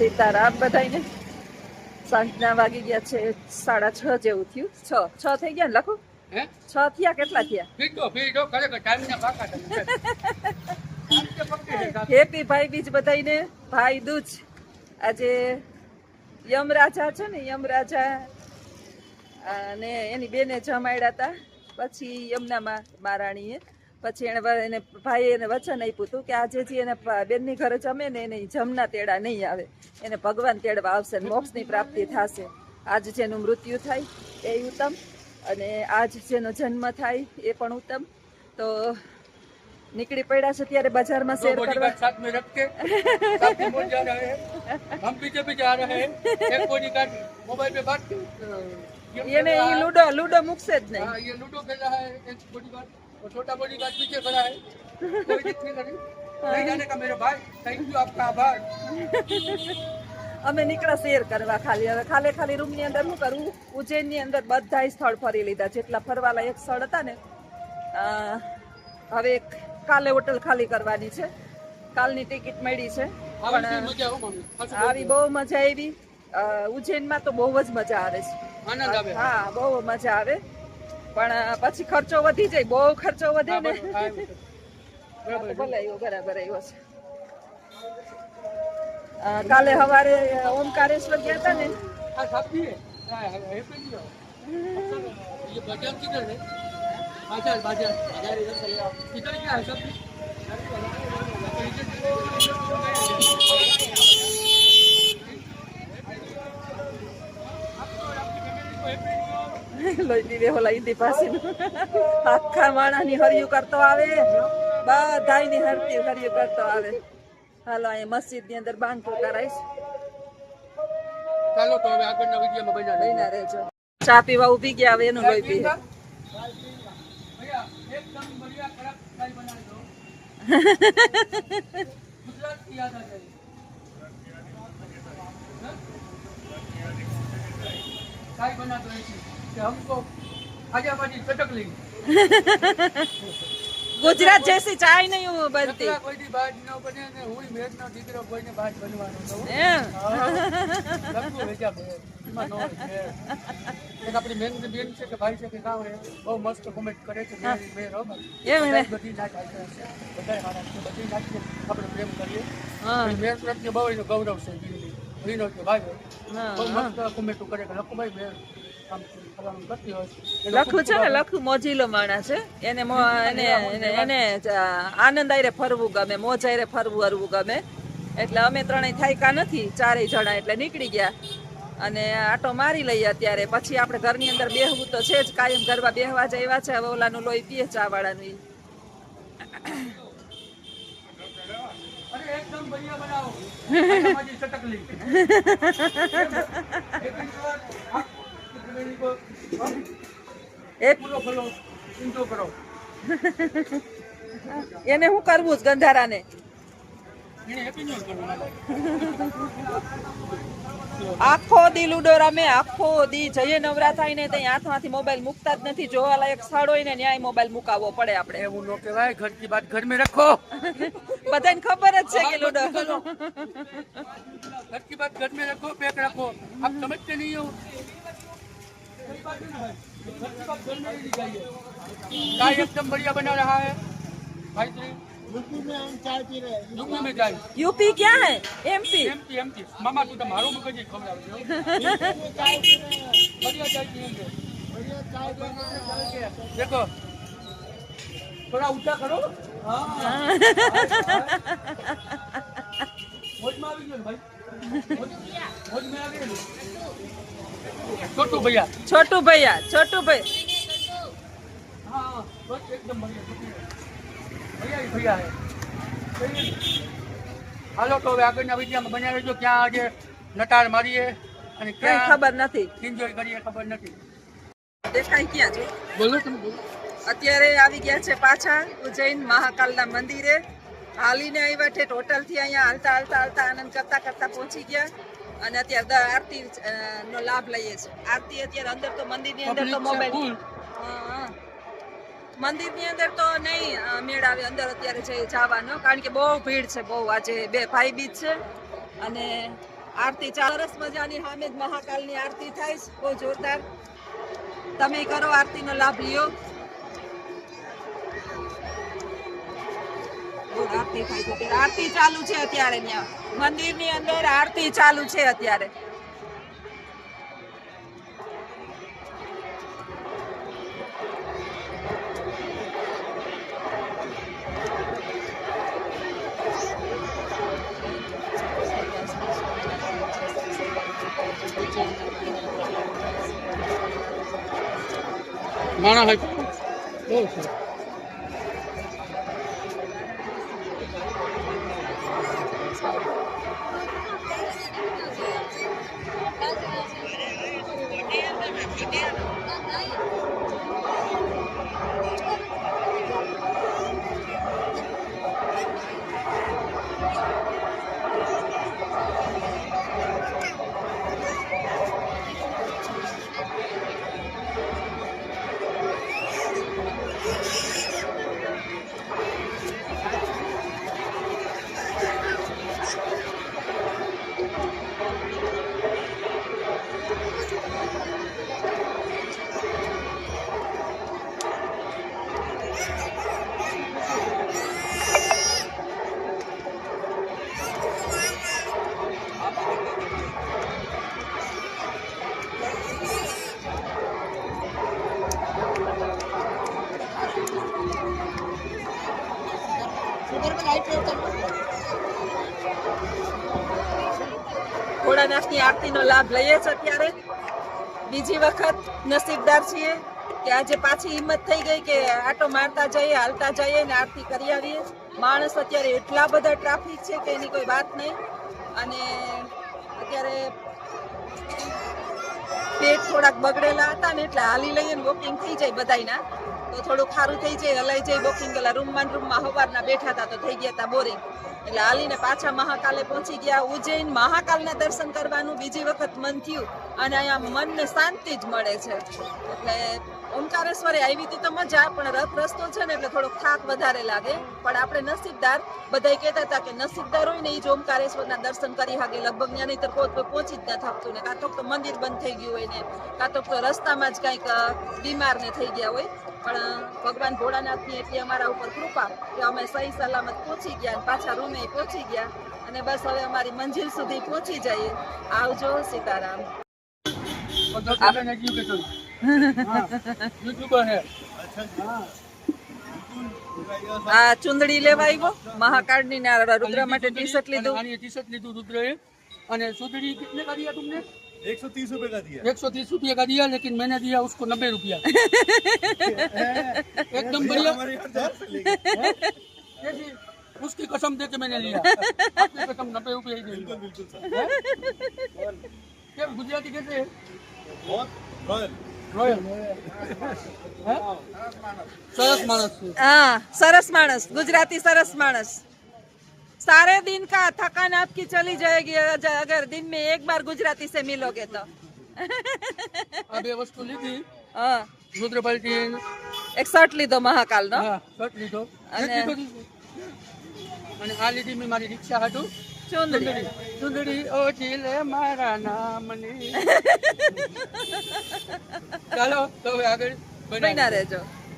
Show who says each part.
Speaker 1: સીતારામ બધાને. સાંજના વાગી ગયા છે 6:30 જેવું થયું. 6 થઈ ગયા ને લખો? 6 થયા કેટલા થયા? હેપી ભાઈ બીજ બધાને. ભાઈ દૂજ. આજે યમરાજા છે ને, યમરાજા અને એની બેને જમાડ્યા હતા. પછી યમુના મહારાણીએ પછી એને ભાઈએ એને વચન આપ્યું હતું કે આજે જે એને બેનની ઘરે જમે ને એને જમના તેડા નહીં આવે, એને ભગવાન તેડવા આવશે, મોક્ષની પ્રાપ્તિ થશે. આજ જેનું મૃત્યુ થાય એ ઉત્તમ, અને આજ જેનો જન્મ થાય એ પણ ઉત્તમ. તો નીકળી પડ્યા છે ત્યારે બજારમાં શેર કરવા. સાથ મેં રખ के बोल जा रहे हैं, हम पीछे भी जा रहे हैं, एक बॉडीगार्ड मोबाइल पे बात ये लूडो मुकसे ज नहीं. ये लूडो खेल रहा है एक बॉडीगार्ड और छोटा बॉडीगार्ड पीछे खड़ा है. कोई दिक्कत नहीं, नहीं जाने का मेरे भाई, थैंक यू आपका आभार. અમે નીકળ્યા શેર કરવા. ખાલી રૂમની અંદર શું કરવું, ઉજ્જૈનની અંદર બધા સ્થળ ફરી લીધા જેટલા ફરવાલાયક સ્થળ હતા ને. હવે કાલે હોટલ ખાલી કરવાની છે. કાલની ટિકિટ મળી છે પણ આવી બહુ મજા આવી. ઉજ્જૈનમાં તો બહુ જ મજા આવે છે. હા, બહુ મજા આવે, પણ પછી ખર્ચો વધી જાય. બહુ ખર્ચો વધે ને. બરાબર આવ્યો છે. કાલે સવારે ઓમકારેશ્વર ગયા હતા ને. આખા માણાની હરિયું કરતો આવે, બધાની હરિયું કરતો આવે. હાલો, અહીંયા મસ્જિદ ની અંદર બાંધતો કરાઈશ. ચાલો તો હવે આગળના વિડીયોમાં બન્યા રહેજો. ચા પીવા ઉભી ગયા, હવે એનું લોહી પી. ગુજરાત जैसी चाय नहीं बनती. कोई बात न बने ने हुई मेर नो દીકરો કોઈને બાત બનવાનો તો લખવું વેચા બે માં નો એક આપણી મેન બેન છે કે ભાઈ છે કે કામ હે, બહુ મસ્ત કોમેન્ટ કરે છે. મે રો એમ ને બધી ના ચાલશે બધા હારા છે, બધી નાખી આપણે પ્રેમ કરીએ. હા, મેર પ્રત્યે બહુ એનો ગૌરવ છે. વિનો કે ભાઈ બહુ મસ્ત કોમેન્ટ કરે કે લખો ભાઈ મેર લખું છે ને. લખું મોજીલો માણસ છે. એને આનંદ આયરે ફરવું ગમે, મોજ આયરે ફરવું હરવું ગમે. એટલે અમે ત્રણેય થાયકા નથી, ચારેય જણા, એટલે નીકળી ગયા અને આટો મારી લઈએ. અત્યારે પછી આપણે ઘરની અંદર બેહવું તો છે જ, કાયમ ગરબા બેહવા જ આવ્યા છે. હવે ઓલાનું લોહી પીએ ચા વાળાનું. એકદમ બઢિયા બનાવો. એને શું કરવું જ ગંધારાને. આખો દી લૂડો રમે, આખો દી. જઈએ નવરા થાય ને ત્યાં હાથમાંથી મોબાઈલ મૂકતા જ નથી. જોવાલાયક સ્થળ હોય ને ન્યાય મોબાઈલ મુકાવવો પડે આપણે. એવું ન કહેવાય, ઘર કી બાત ઘર મેં રખો. બધાને ખબર જ છે કે લૂડો घर की बात घर में रखो, पैक रखो. आप समझते नहीं हो. चाय एकदम बढ़िया बना रहा है भाई जी. यूपी में हम चाय पी रहे हैं. यूपी में चाय. यूपी क्या है? एमपी. एमपी. मामा तू तो मारो मुझे जी खबर आवे. चाय पी रहे हैं, बढ़िया चाय पिएंगे. बढ़िया चाय पिएंगे. देखो थोड़ा ऊंचा करो. हाँ मोज में આવી ગયો ભાઈ. મોજ में आ गए. छोटू भैया हाँ बस एकदम बढ़िया भैया ही भैया है. હાલો તો હવે આગળના વિડીયોમાં બન્યા રહેજો. ક્યાં આજે નટાર મારીએ અને ક્યાં ખબર નથી, એન્જોય કરીએ ખબર નથી. દેખાય ક્યાં છે? બોલો તમે બોલો. અત્યારે આવી ગયા છે પાછા ઉજ્જૈન મહાકાલના મંદિરે. હાલીને આવ્યા ઠેઠ હોટલથી અહીંયા હાલતા આનંદ કરતા પહોંચી ગયા. અને અત્યારે આરતી નો લાભ લઈએ છીએ. આરતી અત્યારે અંદર તો મંદિરની અંદર તો મોબાઈલ, મંદિરની અંદર તો નહીં મેળ આવે અંદર અત્યારે જવાનો, કારણ કે બહુ ભીડ છે બહુ. આજે બે ભાઈ બીજ છે અને આરતી સરસ મજાની સામે જ મહાકાલની આરતી થાય છે, બહુ જોરદાર. તમે કરો આરતીનો લાભ લ્યો. આરતી થાય છે, આરતી ચાલુ છે અત્યારે. ત્યાં મંદિરની અંદર આરતી ચાલુ છે અત્યારે.
Speaker 2: માણા હોય બહુ છે.
Speaker 1: ભોળાનાથની આરતીનો લાભ લઈએ છીએ અત્યારે. બીજી વખત નસીબદાર છીએ કે આજે પાછી હિંમત થઈ ગઈ કે આટો મારતા જઈએ, હાલતા જઈએ ને આરતી કરી આવીએ. માણસ અત્યારે એટલા બધા ટ્રાફિક છે કે એની કોઈ વાત નહીં. અને અત્યારે પેટ થોડાક બગડેલા હતા ને એટલે હાલી લઈએ ને વોકિંગ થઈ જાય બધાયના તો થોડું ખારું થઈ જાય, હલાઈ જાય વોકિંગ. પેલા રૂમમાં સવારના બેઠા હતા તો થઈ ગયા હતા બોરિંગ, એટલે હાલીને પાછા મહાકાલે પહોંચી ગયા. ઉજ્જૈન મહાકાલના દર્શન કરવાનું બીજી વખત મન થયું અને અહીંયા મનને શાંતિ જ મળે છે. એટલે ઓમકારેશ્વરે આવી હતી તો મજા, પણ રસ્તો છે ને એટલે થોડોક થાક વધારે લાગે. પણ આપણે નસીબદાર, બધા કહેતા હતા કે નસીબદાર હોય ને એ જ ઓમકારેશ્વરના દર્શન કરી શકે. લગભગ ત્યાં નહીં તો પહોંચી જ ન થતું ને, કાં તો મંદિર બંધ થઈ ગયું હોય ને, કાં તો રસ્તામાં જ કંઈક બીમાર ને થઈ ગયા હોય. પણ ભગવાન ભોળાનાથની એટલી અમારા ઉપર કૃપા કે અમે સહી સલામત પહોંચી ગયા અને પાછા રૂમે પહોંચી ગયા. અને બસ હવે અમારી મંજિલ સુધી પહોંચી જઈએ. આવજો, સીતારામ. આ ચુંદડી લેવા આવ્યો મહાકાળની ને રુદ્ર માટે ટી શર્ટ લીધું.
Speaker 2: टी शर्ट લીધું रुद्र અને सुंदरी कितने का दिया तुमने?
Speaker 3: 130 रुपए का दिया।
Speaker 2: 130 रुपये का दिया, लेकिन मैंने दिया उसको 90 रुपया। एकदम बढ़िया। कैसी उसकी कसम दे के मैंने लिया, आपकी कसम 90 रुपये ही दी।
Speaker 3: बिल्कुल सर।
Speaker 2: क्या गुजराती कैसे है?
Speaker 3: बहुत रॉयल।
Speaker 2: रॉयल सरस मानस से।
Speaker 1: हाँ, सरस मानस, गुजराती सरस मानस. सारे दिन का थकान आपकी चली जाएगी अगर दिन में एक बार गुजराती से मिलोगे तो.
Speaker 2: अब ये वस्तु ली थी
Speaker 1: हाँ,
Speaker 2: रुद्र पलटी
Speaker 1: એક શર્ટ લીધો મહાકાલ નો.
Speaker 2: હા શર્ટ લીધો અને આ લીધી મેં મારી રિક્ષા હાટુ
Speaker 1: ચુંદડી.
Speaker 2: ચુંદડી ઓ જીલે મારા નામની. ચાલો તો હવે આગળ
Speaker 1: બન્યા રહેજો.